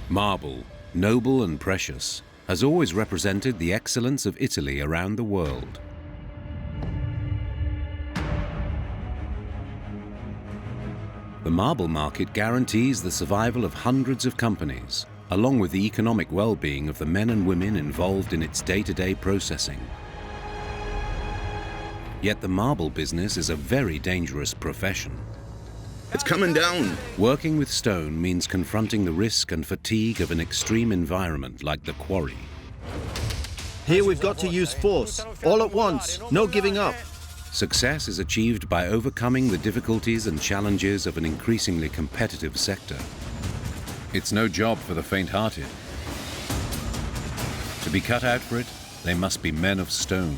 Marble, noble and precious, has always represented the excellence of Italy around the world. The marble market guarantees the survival of hundreds of companies, along with the economic well-being of the men and women involved in its day-to-day processing. Yet the marble business is a very dangerous profession. It's coming down. Working with stone means confronting the risk and fatigue of an extreme environment like the quarry. Here we've got to use force, all at once, no giving up. Success is achieved by overcoming the difficulties and challenges of an increasingly competitive sector. It's no job for the faint-hearted. To be cut out for it, they must be men of stone.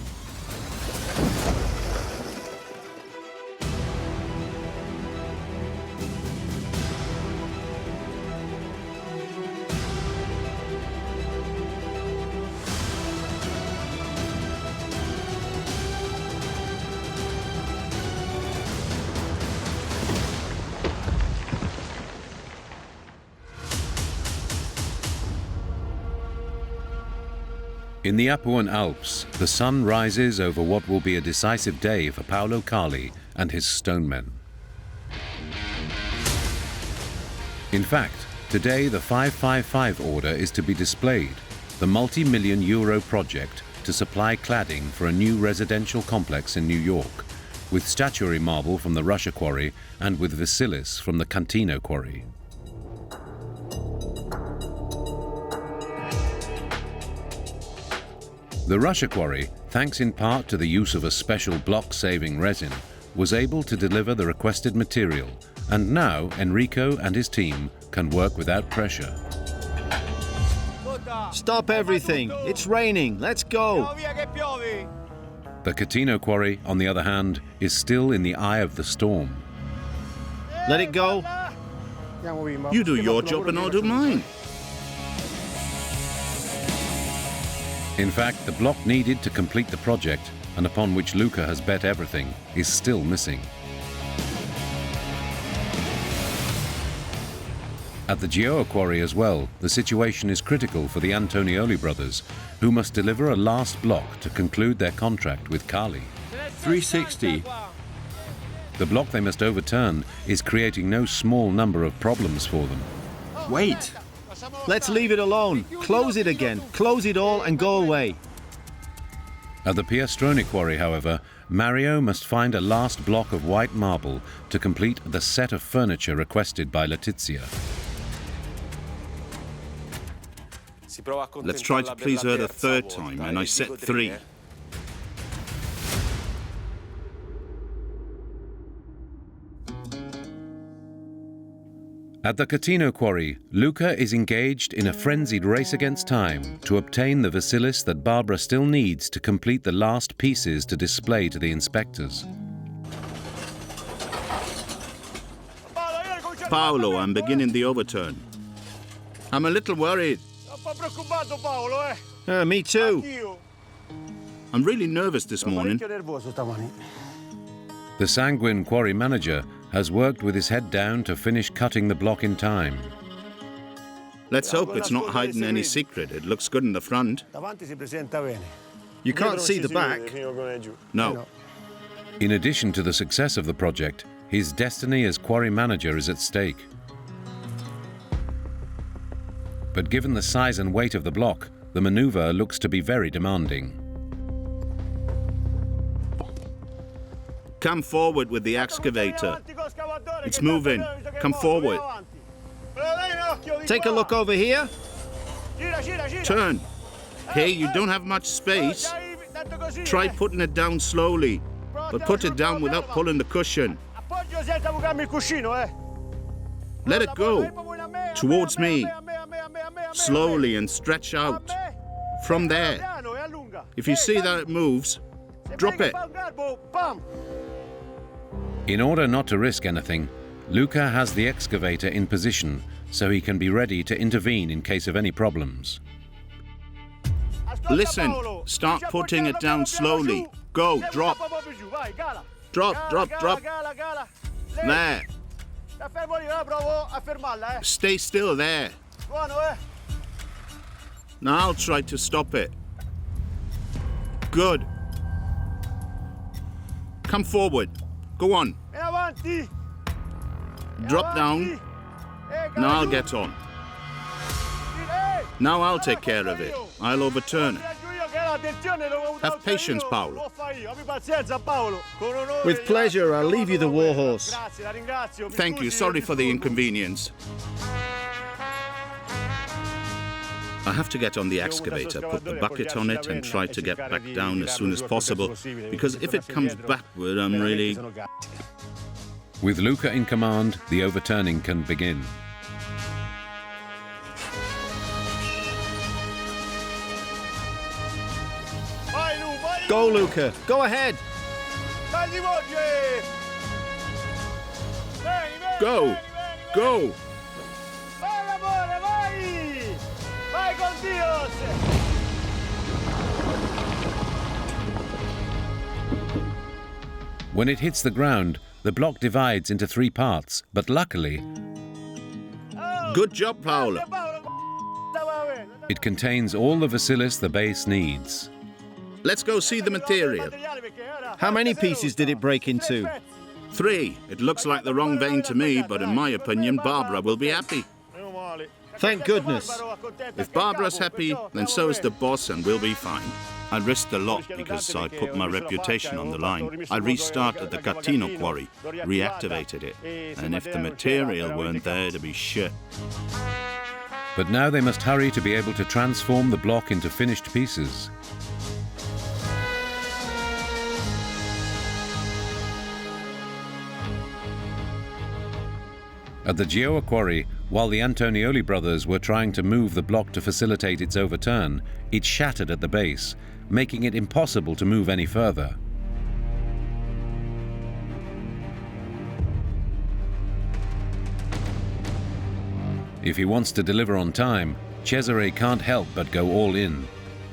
In the Apuan Alps, the sun rises over what will be a decisive day for Paolo Carli and his stonemen. In fact, today the 555 order is to be displayed, the multi-million euro project to supply cladding for a new residential complex in New York, with statuary marble from the Russia quarry and with Versilys from the Cantino quarry. The Russia quarry, thanks in part to the use of a special block-saving resin, was able to deliver the requested material, and now Enrico and his team can work without pressure. Stop everything, it's raining, let's go. The Cantino quarry, on the other hand, is still in the eye of the storm. Let it go. You do your job and I'll do mine. In fact, the block needed to complete the project, and upon which Luca has bet everything, is still missing. At the Gioia quarry as well, the situation is critical for the Antonioli brothers, who must deliver a last block to conclude their contract with Carli. 360. The block they must overturn is creating no small number of problems for them. Wait. Let's leave it alone. Close it again. Close it all and go away. At the Piastrone quarry, however, Mario must find a last block of white marble to complete the set of furniture requested by Letizia. Let's try to please her the third time, and I set 3. At the Cantino quarry, Luca is engaged in a frenzied race against time to obtain the Versilys that Barbara still needs to complete the last pieces to display to the inspectors. Paolo, I'm beginning the overturn. I'm a little worried. Me too. I'm really nervous this morning. The sanguine quarry manager has worked with his head down to finish cutting the block in time. Let's hope it's not hiding any secret. It looks good in the front. You can't see the back. No. In addition to the success of the project, his destiny as quarry manager is at stake. But given the size and weight of the block, the maneuver looks to be very demanding. Come forward with the excavator. It's moving. Come forward. Take a look over here. Turn. Hey, you don't have much space. Try putting it down slowly, but put it down without pulling the cushion. Let it go. Towards me. Slowly and stretch out. From there. If you see that it moves, drop it. In order not to risk anything, Luca has the excavator in position so he can be ready to intervene in case of any problems. Listen, start putting it down slowly. Go, drop. Drop, drop, drop. There. Stay still there. Now I'll try to stop it. Good. Come forward. Go on. Drop down. Now I'll get on. Now I'll take care of it. I'll overturn it. Have patience, Paolo. With pleasure, I'll leave you the warhorse. Thank you. Sorry for the inconvenience. I have to get on the excavator, put the bucket on it and try to get back down as soon as possible, because if it comes backward, I'm really... With Luca in command, the overturning can begin. Go, Luca. Go ahead. Go! Go! When it hits the ground, the block divides into 3 parts, but luckily, Good job, Paolo. it contains all the Versilys the base needs. Let's go see the material. How many pieces did it break into? 3. It looks like the wrong vein to me, but in my opinion, Barbara will be happy. Thank goodness. If Barbara's happy, then so is the boss and we'll be fine. I risked a lot because I put my reputation on the line. I restarted the Catino quarry, reactivated it, and if the material weren't there, to be shit. But now they must hurry to be able to transform the block into finished pieces. At the Gioia quarry, while the Antonioli brothers were trying to move the block to facilitate its overturn, it shattered at the base, making it impossible to move any further. If he wants to deliver on time, Cesare can't help but go all in.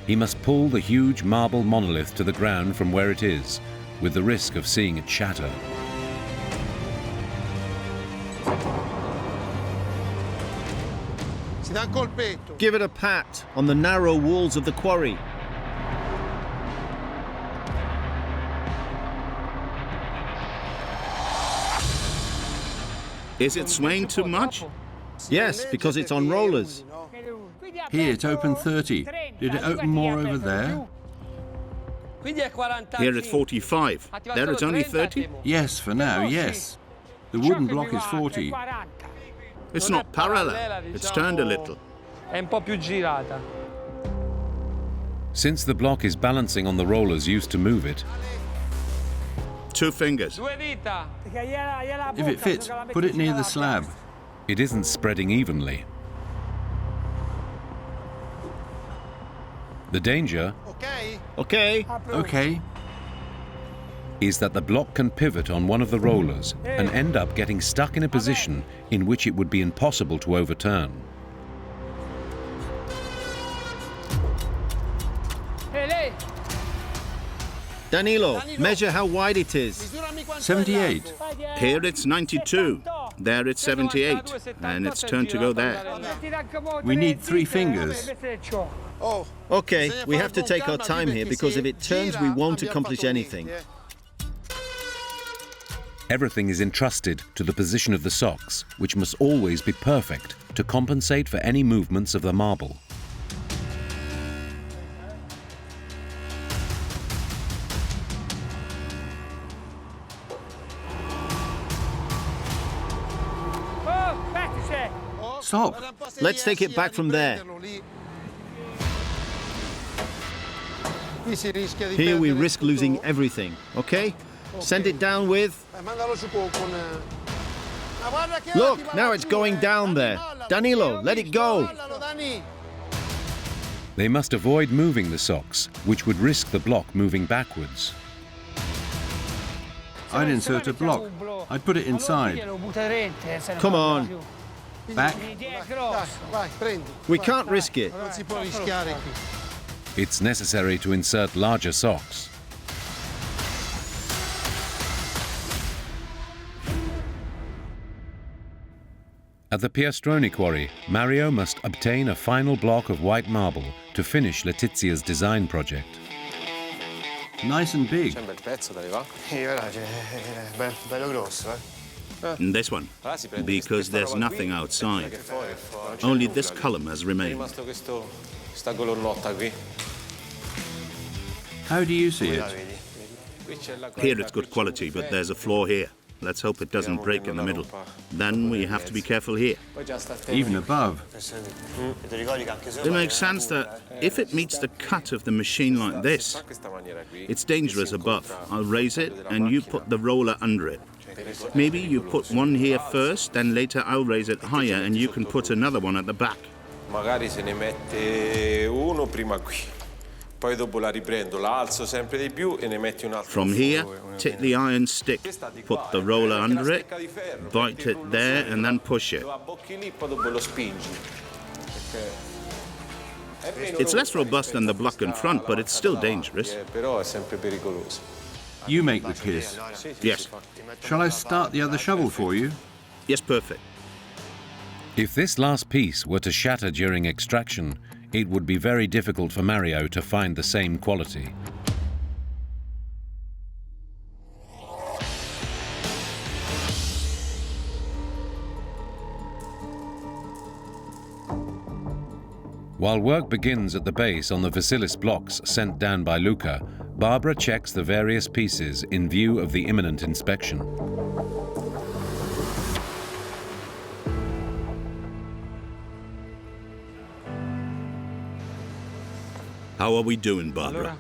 He must pull the huge marble monolith to the ground from where it is, with the risk of seeing it shatter. Give it a pat on the narrow walls of the quarry. Is it swaying too much? Yes, because it's on rollers. Here it opened 30. Did it open more over there? Here it's 45. There it's only 30? Yes, for now, yes. The wooden block is 40. It's not parallel. It's turned a little. Since the block is balancing on the rollers used to move it, 2 fingers. If it fits, put it near the slab. it isn't spreading evenly. The danger Okay. Okay. is that the block can pivot on one of the rollers and end up getting stuck in a position in which it would be impossible to overturn. Danilo, measure how wide it is. 78. Here it's 92. There it's 78. And it's turned to go there. We need 3 fingers. Okay, we have to take our time here because if it turns, we won't accomplish anything. Everything is entrusted to the position of the socks, which must always be perfect to compensate for any movements of the marble. Stop. Let's take it back from there. Here we risk losing everything, okay? Send it down with... Look, now it's going down there. Danilo, let it go. They must avoid moving the socks, which would risk the block moving backwards. I'd insert a block. I'd put it inside. Come on. Back. We can't risk it. It's necessary to insert larger socks. At the Piastroni quarry, Mario must obtain a final block of white marble to finish Letizia's design project. Nice and big. And this one, because there's nothing outside. Only this column has remained. How do you see it? Here it's good quality, but there's a flaw here. Let's hope it doesn't break in the middle. Then we have to be careful here. Even above. It makes sense that if it meets the cut of the machine like this, it's dangerous above. I'll raise it and you put the roller under it. Maybe you put one here first, then later I'll raise it higher and you can put another one at the back. Magari se ne mette uno prima qui. Poi dopo la riprendo, la alzo sempre di più e ne metti un altro. From here, take the iron stick, put the roller under it, bite it there and then push it. It's less robust than the block in front, but it's still dangerous. You make the piss. Yes. Shall I start the other shovel for you? Yes, perfect. If this last piece were to shatter during extraction, it would be very difficult for Mario to find the same quality. While work begins at the base on the Versilys blocks sent down by Luca, Barbara checks the various pieces in view of the imminent inspection. How are we doing, Barbara?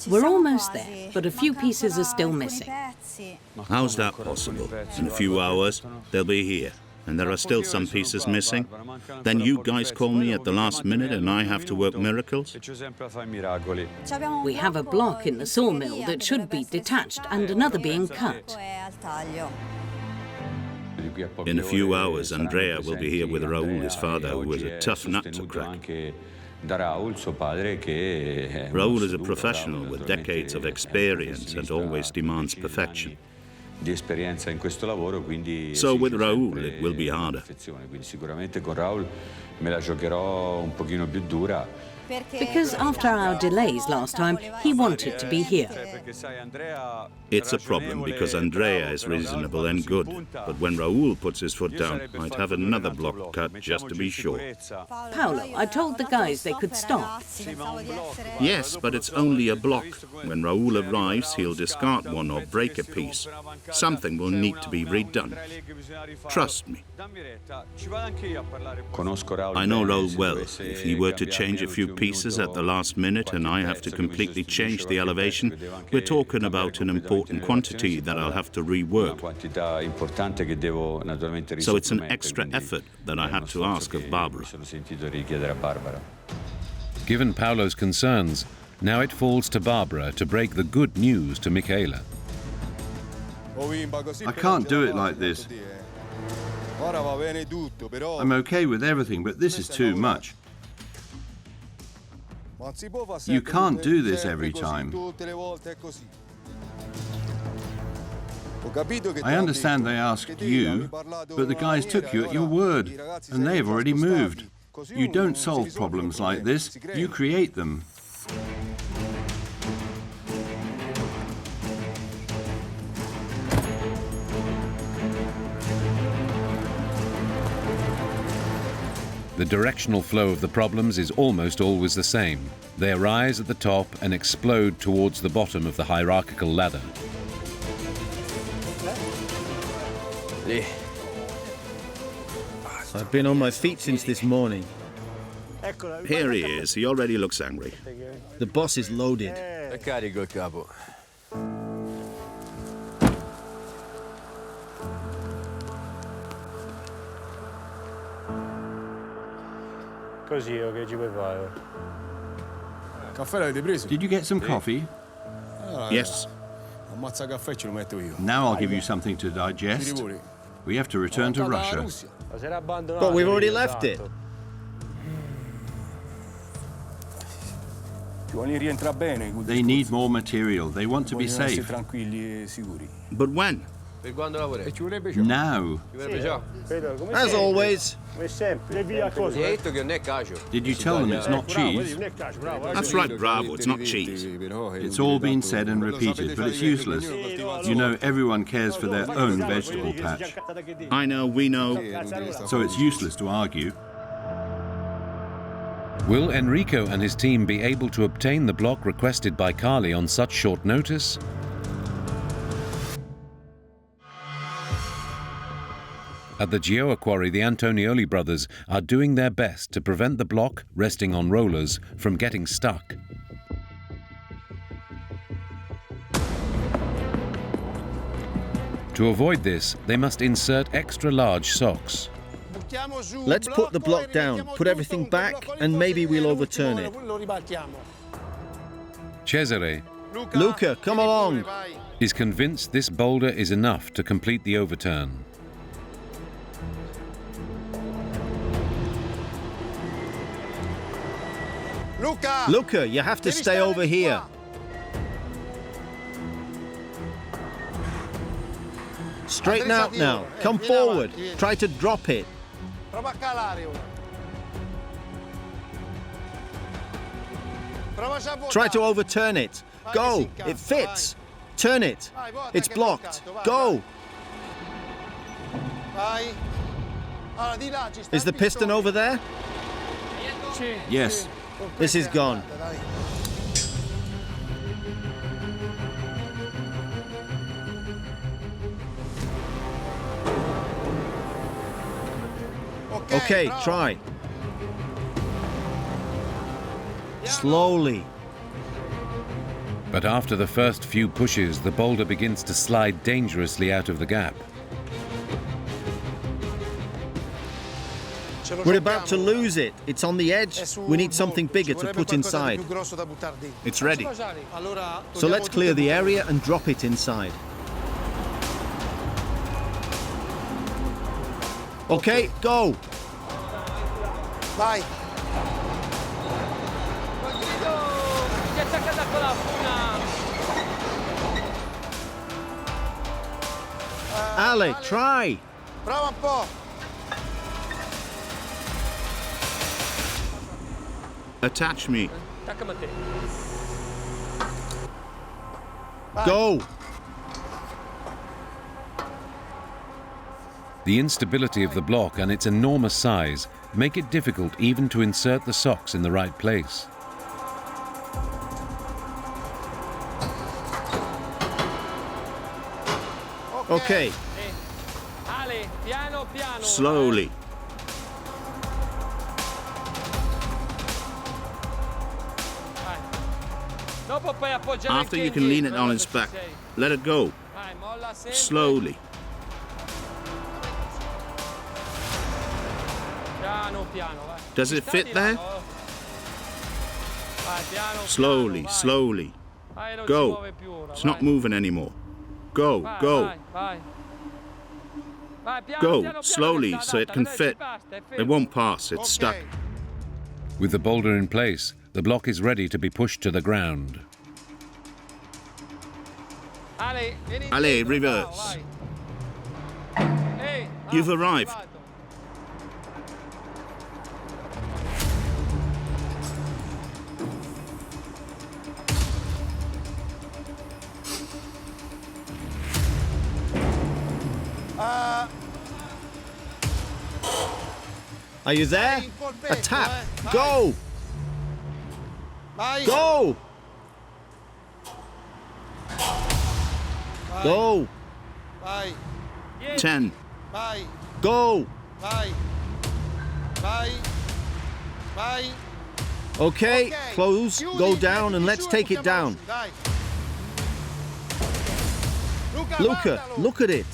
We're almost there, but a few pieces are still missing. How's that possible? In a few hours, they'll be here, and there are still some pieces missing. Then you guys call me at the last minute and I have to work miracles? We have a block in the sawmill that should be detached and another being cut. In a few hours, Andrea will be here with Raoul, his father, who is a tough nut to crack. Raoul is a professional with decades of experience and always demands perfection. So with Raoul, it will be harder. Because after our delays last time, he wanted to be here. It's a problem because Andrea is reasonable and good, but when Raoul puts his foot down, I'd have another block cut just to be sure. Paolo, I told the guys they could stop. Yes, but it's only a block. When Raoul arrives, he'll discard one or break a piece. Something will need to be redone. Trust me. I know Raoul well. If he were to change a few pieces at the last minute and I have to completely change the elevation, we're talking about an important quantity that I'll have to rework. So it's an extra effort that I had to ask of Barbara. Given Paolo's concerns, now it falls to Barbara to break the good news to Michela. I can't do it like this. I'm okay with everything, but this is too much. You can't do this every time. I understand they asked you, but the guys took you at your word, and they've already moved. You don't solve problems like this, you create them. The directional flow of the problems is almost always the same. They arise at the top and explode towards the bottom of the hierarchical ladder. I've been on my feet since this morning. Here he is. He already looks angry. The boss is loaded. Did you get some coffee? Yes. Now I'll give you something to digest. We have to return to Russia. But we've already left it. They need more material. They want to be safe. But when? Now. As always. Did you tell them it's not cheese? That's right, Bravo, it's not cheese. It's all been said and repeated, but it's useless. You know, everyone cares for their own vegetable patch. I know, we know. So it's useless to argue. Will Enrico and his team be able to obtain the block requested by Carly on such short notice? At the Gioia quarry, the Antonioli brothers are doing their best to prevent the block, resting on rollers, from getting stuck. To avoid this, they must insert extra large socks. Let's put the block down, put everything back, and maybe we'll overturn it. Cesare Luca, come along. is convinced this boulder is enough to complete the overturn. Luca, you have to stay over here. Straighten out now. Come forward. Try to drop it. Try to overturn it. Go. It fits. Turn it. It's blocked. Go. Is the piston over there? Yes. This is gone. Okay, try. Slowly. But after the first few pushes, the boulder begins to slide dangerously out of the gap. We're about to lose it. It's on the edge. We need something bigger to put inside. It's ready. So let's clear the area and drop it inside. Okay, go. Vai. Ale, try. Prova un po'. Attach me. Go. The instability of the block and its enormous size make it difficult even to insert the socks in the right place. Okay. Slowly. After you can lean it on its back, let it go. Slowly. Does it fit there? Slowly, slowly. Go. It's not moving anymore. Go, go. Go, slowly, so it can fit. It won't pass, it's stuck. With the boulder in place, the block is ready to be pushed to the ground. Allez, reverse. You've arrived. Are you there? A tap. Go. Go. Go. 10. Go. Okay, close, go down, and let's take it down. Luca, look at it.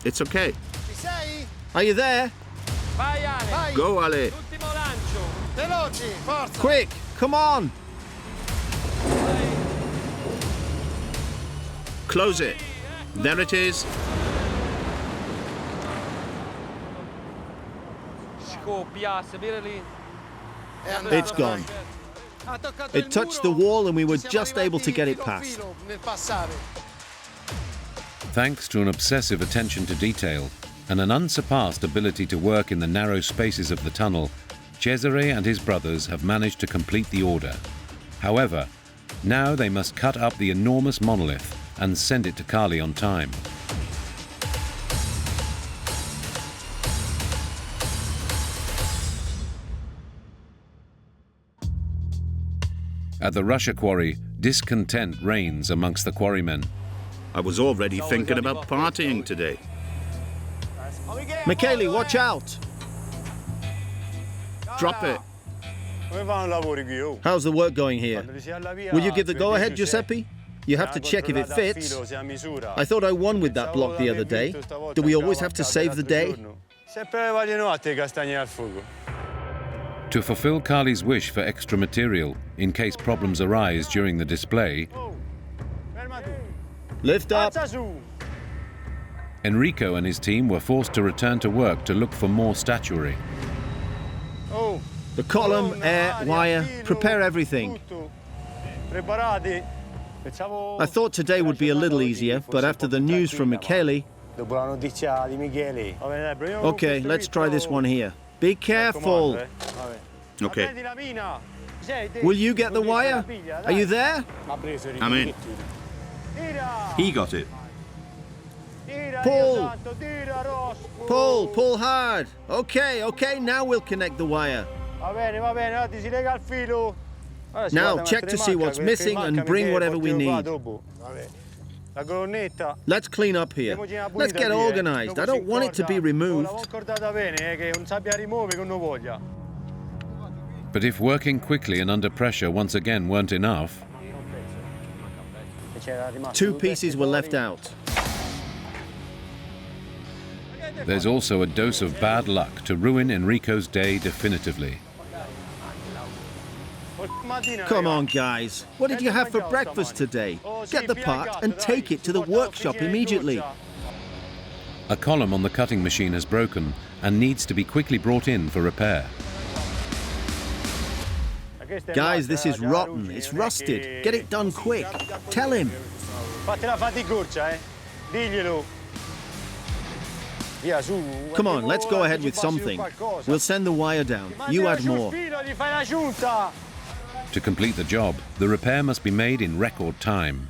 It's okay. Are you there? Go, Ale. Quick, come on. Close it. There it is. It's gone. It touched the wall and we were just able to get it past. Thanks to an obsessive attention to detail and an unsurpassed ability to work in the narrow spaces of the tunnel, Cesare and his brothers have managed to complete the order. However, now they must cut up the enormous monolith and send it to Cali on time. At the Russia quarry, discontent reigns amongst the quarrymen. I was already thinking about partying today. Michele, watch out! Drop it. How's the work going here? Will you give the go-ahead, Giuseppe? You have to check if it fits. I thought I won with that block the other day. Do we always have to save the day? To fulfill Carly's wish for extra material, in case problems arise during the display, Lift up. Enrico and his team were forced to return to work to look for more statuary. The column, air, wire, prepare everything. I thought today would be a little easier, but after the news from Michele... Okay, let's try this one here. Be careful. Okay. Will you get the wire? Are you there? I'm in. He got it. Pull. Pull, pull hard. Okay, now we'll connect the wire. Now check to see what's missing and bring whatever we need. Let's clean up here. Let's get organized. I don't want it to be removed. But if working quickly and under pressure once again weren't enough, 2 pieces were left out. there's also a dose of bad luck to ruin Enrico's day definitively. Come on, guys. What did you have for breakfast today? Get the part and take it to the workshop immediately. A column on the cutting machine has broken and needs to be quickly brought in for repair. Guys, this is rotten. It's rusted. Get it done quick. Tell him. Come on, let's go ahead with something. We'll send the wire down. You add more. To complete the job, the repair must be made in record time.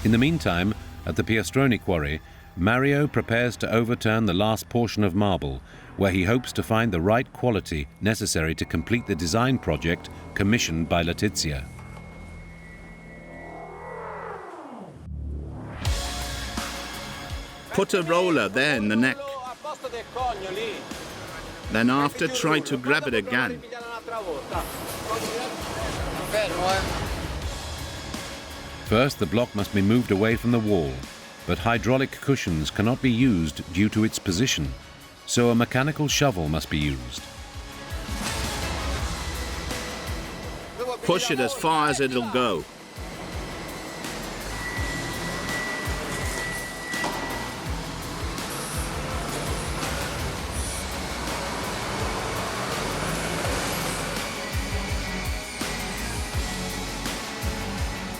In the meantime, at the Piastroni quarry, Mario prepares to overturn the last portion of marble, where he hopes to find the right quality necessary to complete the design project commissioned by Letizia. Put a roller there in the neck. Then after, try to grab it again. First, the block must be moved away from the wall, but hydraulic cushions cannot be used due to its position, so a mechanical shovel must be used. Push it as far as it'll go.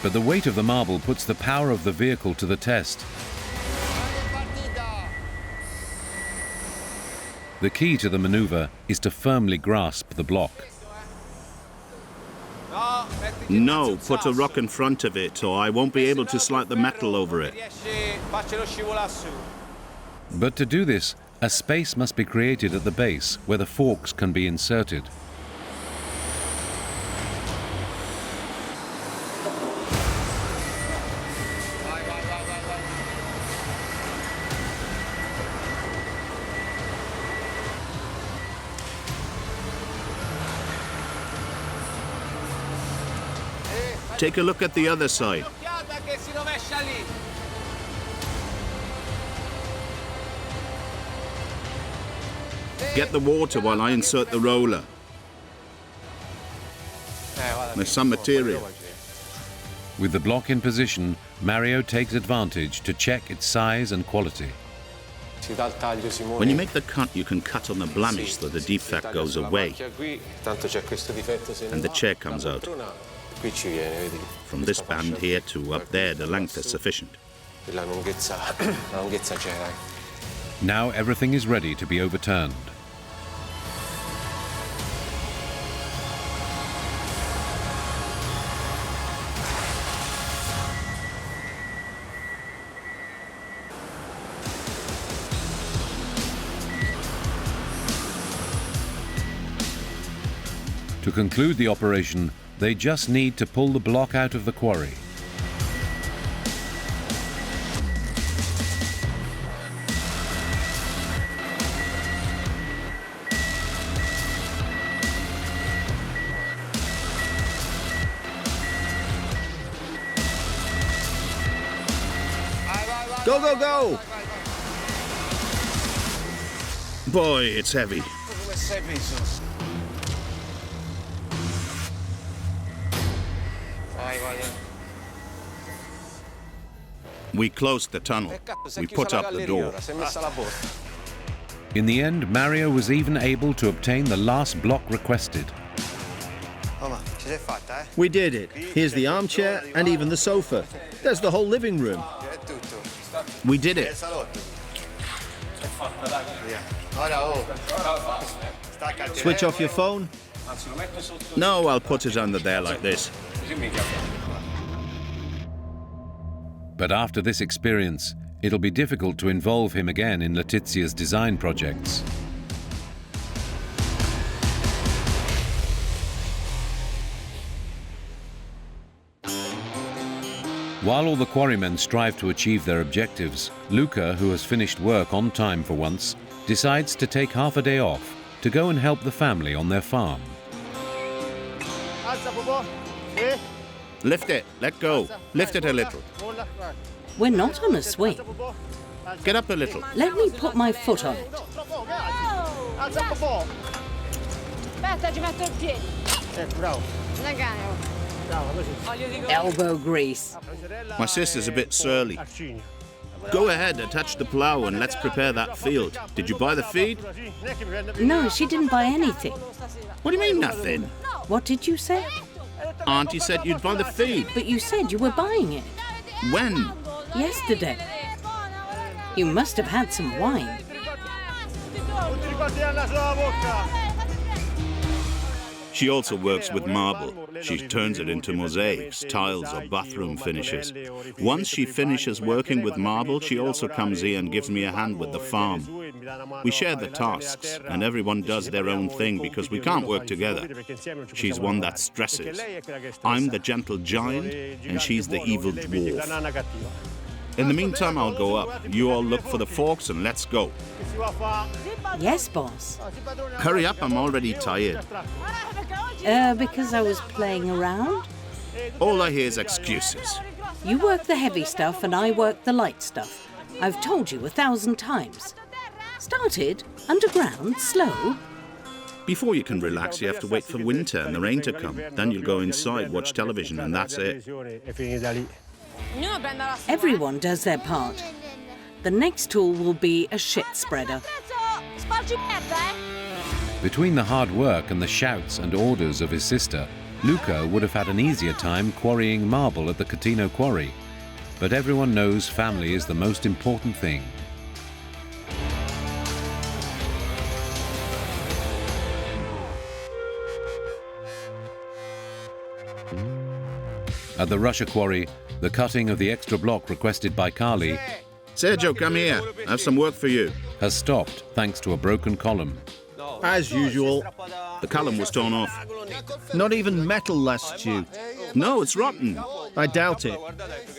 But the weight of the marble puts the power of the vehicle to the test. The key to the maneuver is to firmly grasp the block. No, put a rock in front of it, or I won't be able to slide the metal over it. But to do this, a space must be created at the base where the forks can be inserted. Take a look at the other side. Get the water while I insert the roller. There's some material. With the block in position, Mario takes advantage to check its size and quality. When you make the cut, you can cut on the blemish so the defect goes away and the chair comes out. Qui ci viene, vedi? From this band here to up there, the length is sufficient. La lunghezza c'è, dai. Now everything is ready to be overturned. To conclude the operation, they just need to pull the block out of the quarry. Go, go, go! Boy, it's heavy. We closed the tunnel. We put up the door. In the end, Mario was even able to obtain the last block requested. We did it. Here's the armchair and even the sofa. There's the whole living room. We did it. Switch off your phone. No, I'll put it under there like this. But after this experience, it'll be difficult to involve him again in Letizia's design projects. While all the quarrymen strive to achieve their objectives, Luca, who has finished work on time for once, decides to take half a day off to go and help the family on their farm. Lift it. Let go. Lift it a little. We're not on a swing. Get up a little. Let me put my foot on it. Elbow grease. My sister's a bit surly. Go ahead, attach the plough and let's prepare that field. Did you buy the feed? No, she didn't buy anything. What do you mean, nothing? What did you say? Auntie said you'd buy the feed. But you said you were buying it. When? Yesterday. You must have had some wine. She also works with marble. She turns it into mosaics, tiles or bathroom finishes. Once she finishes working with marble, she also comes here and gives me a hand with the farm. We share the tasks, and everyone does their own thing because we can't work together. She's one that stresses. I'm the gentle giant, and she's the evil dwarf. In the meantime, I'll go up. You all look for the forks and let's go. Yes, boss. Hurry up, I'm already tired. Because I was playing around? All I hear is excuses. You work the heavy stuff and I work the light stuff. I've told you 1,000 times. Started underground, slow. Before you can relax, you have to wait for winter and the rain to come. Then you'll go inside, watch television, and that's it. Everyone does their part. The next tool will be a shit spreader. Between the hard work and the shouts and orders of his sister, Luca would have had an easier time quarrying marble at the Catino quarry. But everyone knows family is the most important thing. At the Russia quarry, the cutting of the extra block requested by Kali, Sergio, come here. I have some work for you. has stopped thanks to a broken column. As usual. The column was torn off. Not even metal lasts you. No, it's rotten. I doubt it.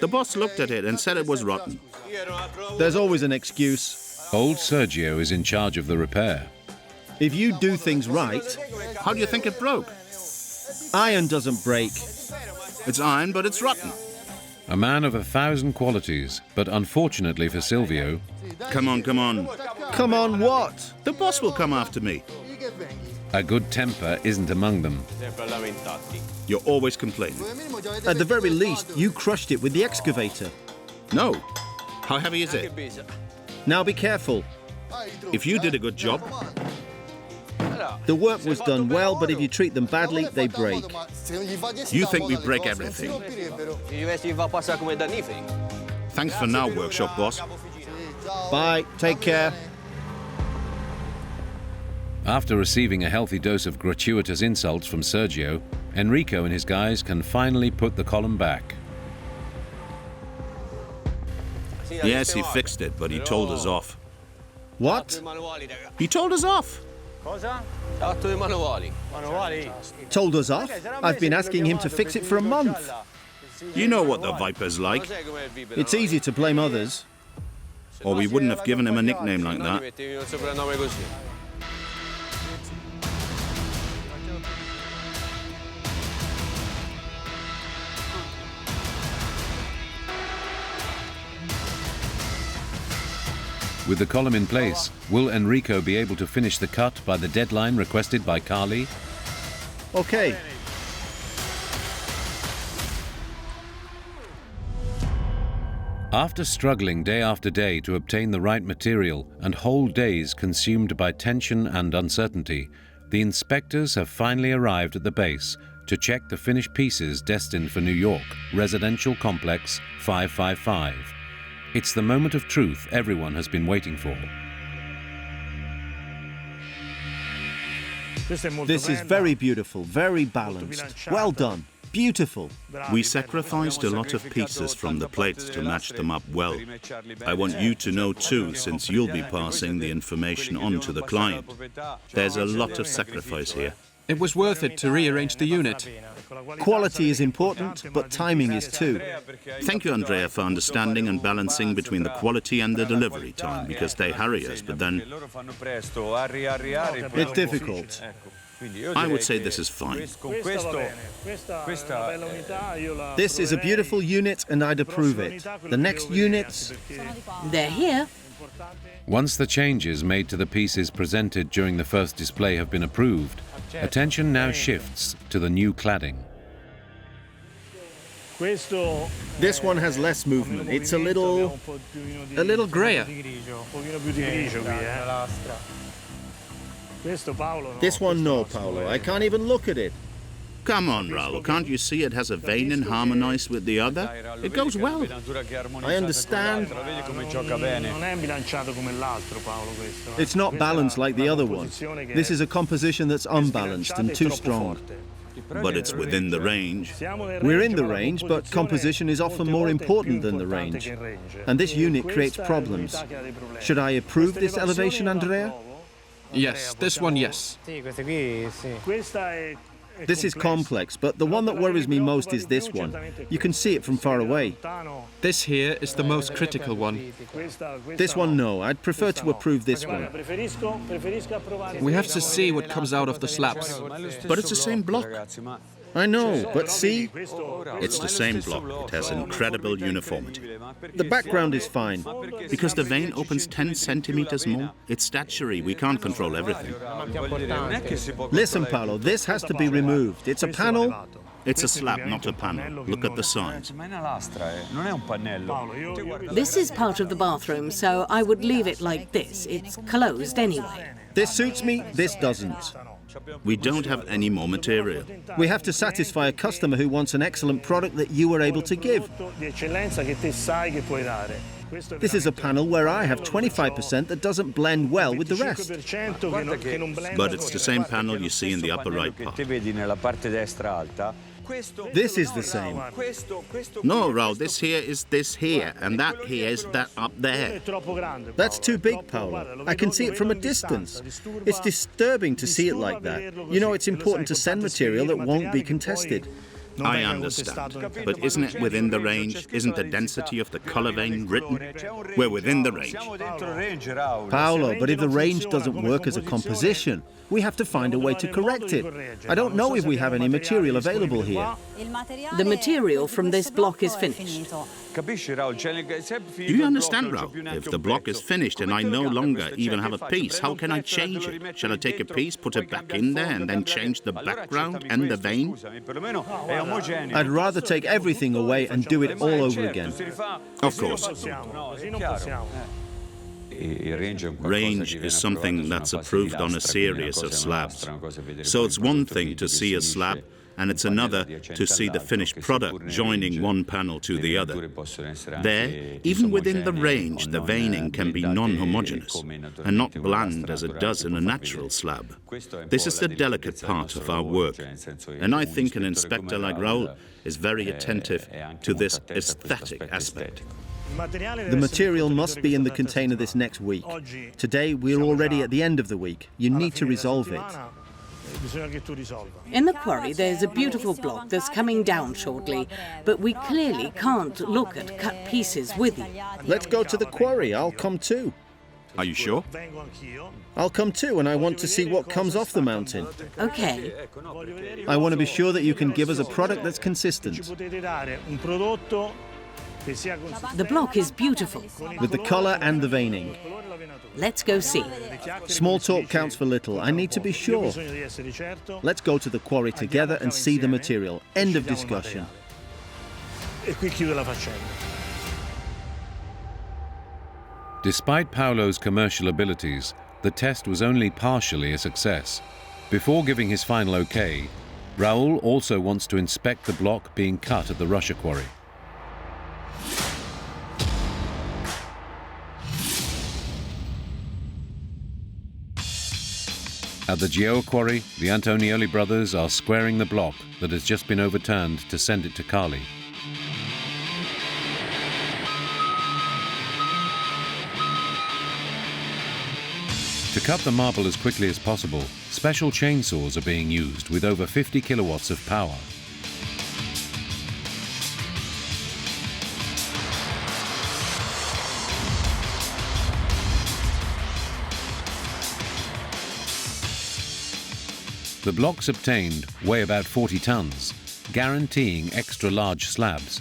The boss looked at it and said it was rotten. There's always an excuse. Old Sergio is in charge of the repair. If you do things right, How do you think it broke? iron doesn't break. It's iron, but it's rotten. A man of 1,000 qualities, but unfortunately for Silvio, Come on, come on. Come on, what? The boss will come after me. a good temper isn't among them. You're always complaining. At the very least, you crushed it with the excavator. No. How heavy is it? Now be careful. If you did a good job, The work was done well, but if you treat them badly, they break. You think we break everything? Thanks for now, workshop boss. Bye, take care. After receiving a healthy dose of gratuitous insults from Sergio, Enrico and his guys can finally put the column back. Yes, he fixed it, but he told us off. What? He told us off. Told us off? I've been asking him to fix it for a month. You know what the Viper's like. It's easy to blame others. Or we wouldn't have given him a nickname like that. With the column in place, will Enrico be able to finish the cut by the deadline requested by Carly? Okay. After struggling day after day to obtain the right material and whole days consumed by tension and uncertainty, the inspectors have finally arrived at the base to check the finished pieces destined for New York, Residential Complex 555. It's the moment of truth everyone has been waiting for. This is very beautiful, very balanced. Well done. Beautiful. We sacrificed a lot of pieces from the plates to match them up well. I want you to know too, since you'll be passing the information on to the client. There's a lot of sacrifice here. It was worth it to rearrange the unit. Quality is important, but timing is too. Thank you, Andrea, for understanding and balancing between the quality and the delivery time, because they hurry us, but then... It's difficult. I would say this is fine. This is a beautiful unit and I'd approve it. The next units... They're here. Once the changes made to the pieces presented during the first display have been approved, attention now shifts to the new cladding. This one has less movement. It's a little grayer. This one, no, Paolo. I can't even look at it. Come on, Raul, can't you see it has a vein and harmonized with the other? It goes well. I understand. It's not balanced like the other one. This is a composition that's unbalanced and too strong. But it's within the range. We're in the range, but composition is often more important than the range. And this unit creates problems. Should I approve this elevation, Andrea? Yes, this one, yes. This is complex, but the one that worries me most is this one. You can see it from far away. This here is the most critical one. This one, no. I'd prefer to approve this one. We have to see what comes out of the slabs. But it's the same block. I know, but see? It's the same block. It has incredible uniformity. The background is fine. Because the vein opens 10 centimeters more. It's statuary. We can't control everything. Listen, Paolo, this has to be removed. It's a panel. It's a slab, not a panel. Look at the size. This is part of the bathroom, so I would leave it like this. It's closed anyway. This suits me, this doesn't. We don't have any more material. We have to satisfy a customer who wants an excellent product that you were able to give. This is a panel where I have 25% that doesn't blend well with the rest. But it's the same panel you see in the upper right part. This is the same. No, Raul, this here is this here, and that here is that up there. That's too big, Paolo. I can see it from a distance. It's disturbing to see it like that. You know, it's important to send material that won't be contested. I understand, but isn't it within the range? Isn't the density of the color vein written? We're within the range. Paolo, but if the range doesn't work as a composition, we have to find a way to correct it. I don't know if we have any material available here. The material from this block is finished. Do you understand, Raul? If the block is finished and I no longer even have a piece, how can I change it? Shall I take a piece, put it back in there, and then change the background and the vein? I'd rather take everything away and do it all over again. Of course. Range is something that's approved on a series of slabs. So it's one thing to see a slab, and it's another to see the finished product joining one panel to the other. There, even within the range, the veining can be non-homogeneous and not bland as it does in a natural slab. This is the delicate part of our work, and I think an inspector like Raul is very attentive to this aesthetic aspect. The material must be in the container this next week. Today, we're already at the end of the week. You need to resolve it. In the quarry, there's a beautiful block that's coming down shortly, but we clearly can't look at cut pieces with you. Let's go to the quarry. I'll come too. Are you sure? I'll come too, and I want to see what comes off the mountain. Okay. I want to be sure that you can give us a product that's consistent. The block is beautiful. With the colour and the veining. Let's go see. Small talk counts for little. I need to be sure. Let's go to the quarry together and see the material. End of discussion. Despite Paolo's commercial abilities, the test was only partially a success. Before giving his final okay, Raul also wants to inspect the block being cut at the Russia quarry. At the Gioia quarry, the Antonioli brothers are squaring the block that has just been overturned to send it to Cali. To cut the marble as quickly as possible, special chainsaws are being used with over 50 kilowatts of power. The blocks obtained weigh about 40 tons, guaranteeing extra large slabs.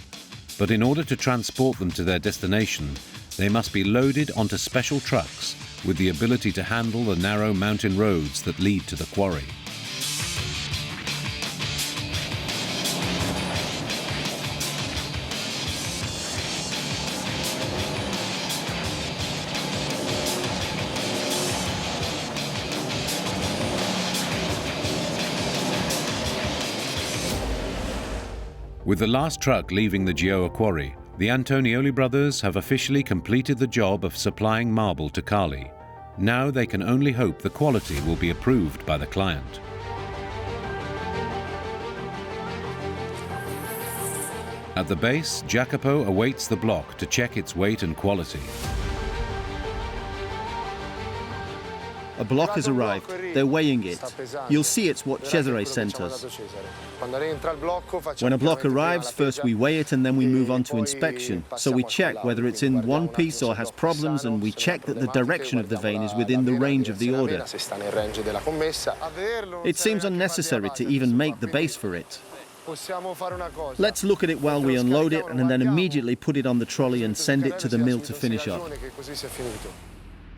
But in order to transport them to their destination, they must be loaded onto special trucks with the ability to handle the narrow mountain roads that lead to the quarry. With the last truck leaving the Gioia quarry, the Antonioli brothers have officially completed the job of supplying marble to Cali. Now they can only hope the quality will be approved by the client. At the base, Jacopo awaits the block to check its weight and quality. A block has arrived. They're weighing it. You'll see it's what Cesare sent us. When a block arrives, first we weigh it and then we move on to inspection. So we check whether it's in one piece or has problems, and we check that the direction of the vein is within the range of the order. It seems unnecessary to even make the base for it. Let's look at it while we unload it and then immediately put it on the trolley and send it to the mill to finish up.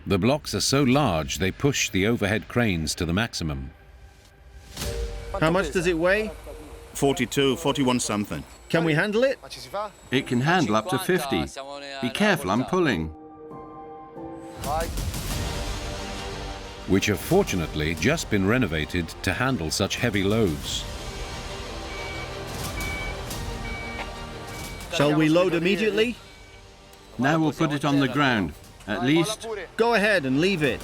The blocks are so large they push the overhead cranes to the maximum. How much does it weigh? 42, 41 something. Can we handle it? It can handle up to 50. Be careful, I'm pulling. Which have fortunately just been renovated to handle such heavy loads. Shall we load immediately? Now we'll put it on the ground. At least... Go ahead and leave it.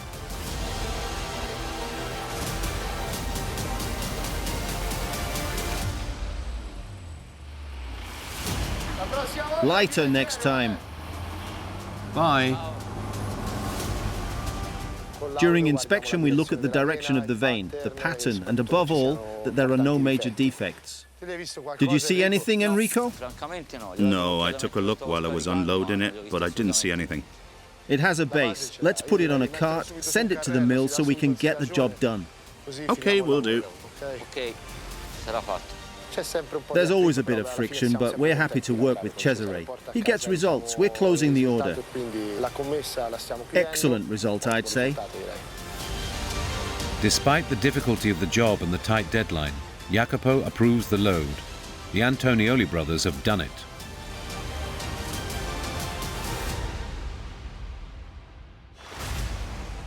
Lighter next time. Bye. During inspection, we look at the direction of the vein, the pattern, and above all, that there are no major defects. Did you see anything, Enrico? No, I took a look while I was unloading it, but I didn't see anything. It has a base. Let's put it on a cart, send it to the mill so we can get the job done. Okay, will do. There's always a bit of friction, but we're happy to work with Cesare. He gets results. We're closing the order. Excellent result, I'd say. Despite the difficulty of the job and the tight deadline, Jacopo approves the load. The Antonioli brothers have done it.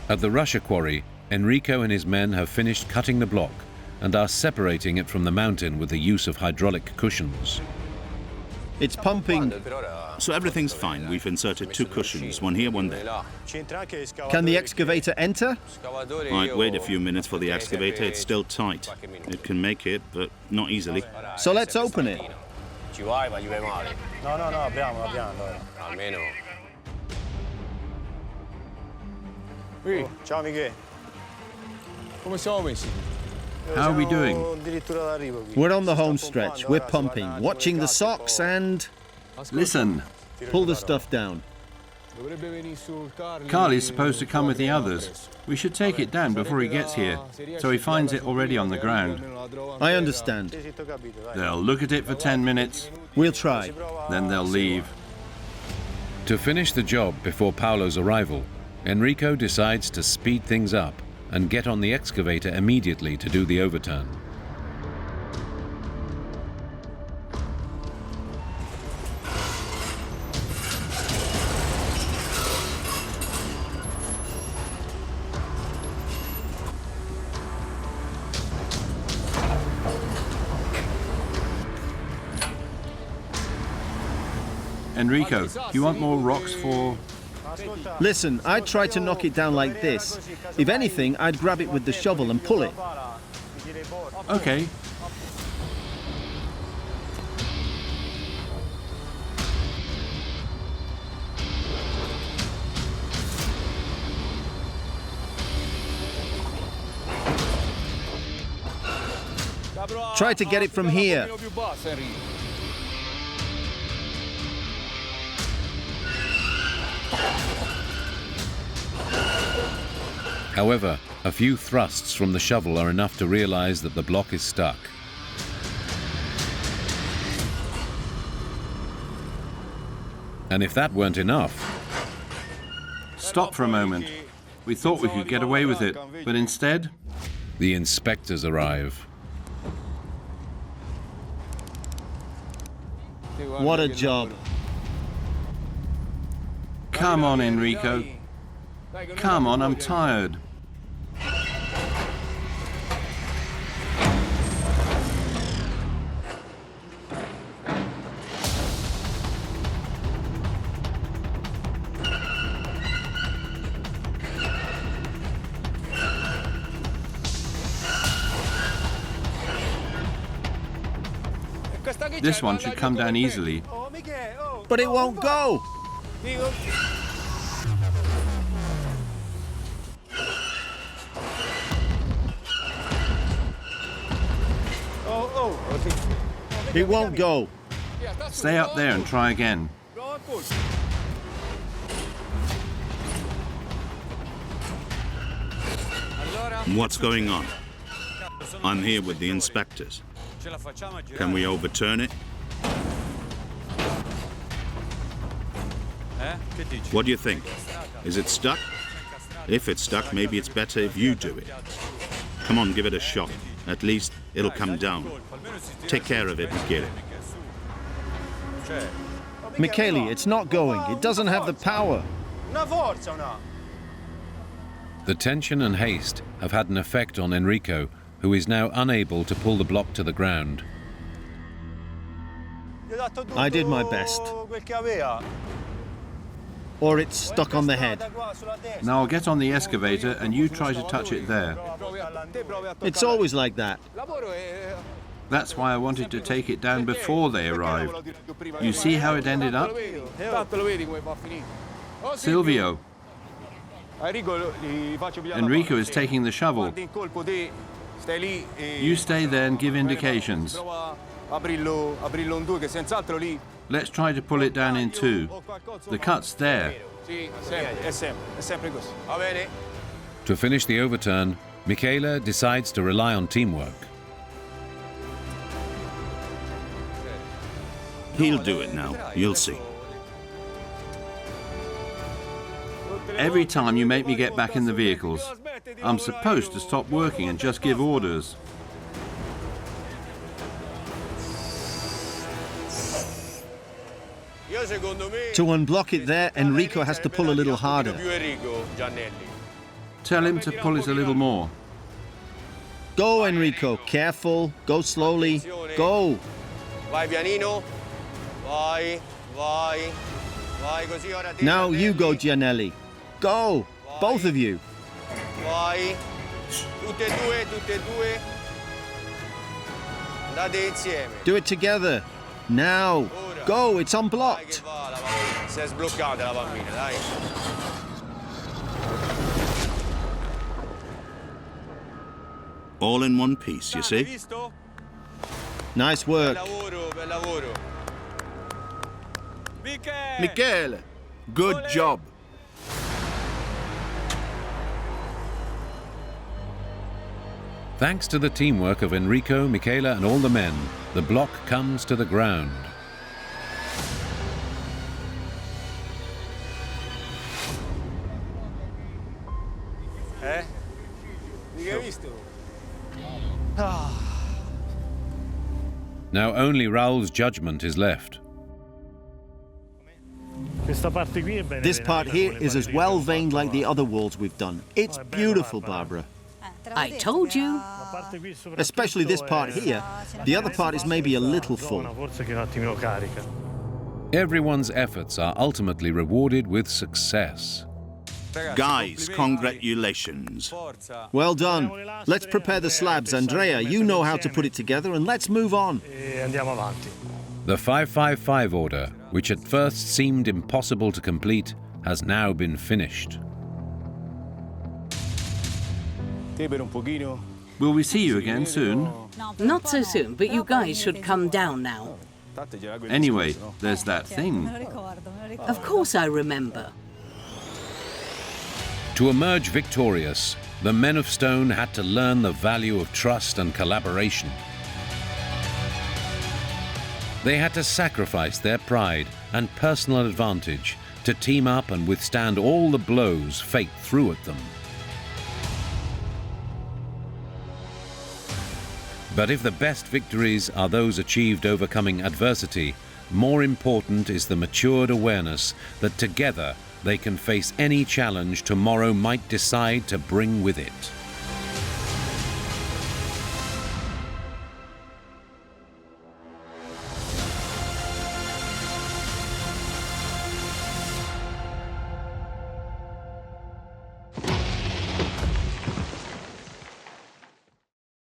At the Russia quarry, Enrico and his men have finished cutting the block and are separating it from the mountain with the use of hydraulic cushions. It's pumping. So everything's fine. We've inserted 2 cushions, one here, one there. Can the excavator enter? I'd wait a few minutes for the excavator. It's still tight. It can make it, but not easily. So let's open it. Ciao Michele. How are we doing? We're on the home stretch. We're pumping, watching the socks and... Listen, Pull the stuff down. Carly's supposed to come with the others. We should take it down before he gets here, so he finds it already on the ground. I understand. They'll look at it for 10 minutes, We'll try. then they'll leave. To finish the job before Paolo's arrival, Enrico decides to speed things up and get on the excavator immediately to do the overturn. Enrico, do you want more rocks for... Listen, I'd try to knock it down like this. If anything, I'd grab it with the shovel and pull it. Okay. Try to get it from here. However, a few thrusts from the shovel are enough to realize that the block is stuck. And if that weren't enough... Stop for a moment. We thought we could get away with it, but instead... The inspectors arrive. What a job. Come on, Enrico. Come on, I'm tired. This one should come down easily. But it won't go. It won't go. Stay up there and try again. What's going on? I'm here with the inspectors. Can we overturn it? What do you think? Is it stuck? If it's stuck, maybe it's better if you do it. Come on, give it a shot. At least it'll come down. Take care of it, Michele. Michele, it's not going. It doesn't have the power. The tension and haste have had an effect on Enrico, who is now unable to pull the block to the ground. I did my best. Or it's stuck on the head. Now I'll get on the excavator and you try to touch it there. It's always like that. That's why I wanted to take it down before they arrived. You see how it ended up? Silvio. Enrico is taking the shovel. You stay there and give indications. Let's try to pull it down in two. The cut's there. To finish the overturn, Michele decides to rely on teamwork. He'll do it now. You'll see. Every time you make me get back in the vehicles, I'm supposed to stop working and just give orders. To unblock it there, Enrico has to pull a little harder. Tell him to pull it a little more. Go, Enrico. Careful. Go slowly. Go. Vai pianino. Vai, vai, vai così ora. Now you go, Gianelli. Go. Both of you. Vai. Tutte e due. Andate insieme. Do it together. Now. Go. It's unblocked. Si è sbloccata la bambina, dai. All in one piece, you see? Nice work. Bel lavoro. Michele, good job. Thanks to the teamwork of Enrico, Michela and all the men, the block comes to the ground. Now only Raul's judgment is left. This part here is as well veined like the other walls we've done. It's beautiful, Barbara. I told you. Especially this part here. The other part is maybe a little full. Everyone's efforts are ultimately rewarded with success. Guys, congratulations. Well done. Let's prepare the slabs. Andrea, you know how to put it together, and let's move on. The 555 order, which at first seemed impossible to complete, has now been finished. Will we see you again soon? Not so soon, but you guys should come down now. Anyway, there's that thing. Of course I remember. To emerge victorious, the men of stone had to learn the value of trust and collaboration. They had to sacrifice their pride and personal advantage to team up and withstand all the blows fate threw at them. But if the best victories are those achieved overcoming adversity, more important is the matured awareness that together they can face any challenge tomorrow might decide to bring with it.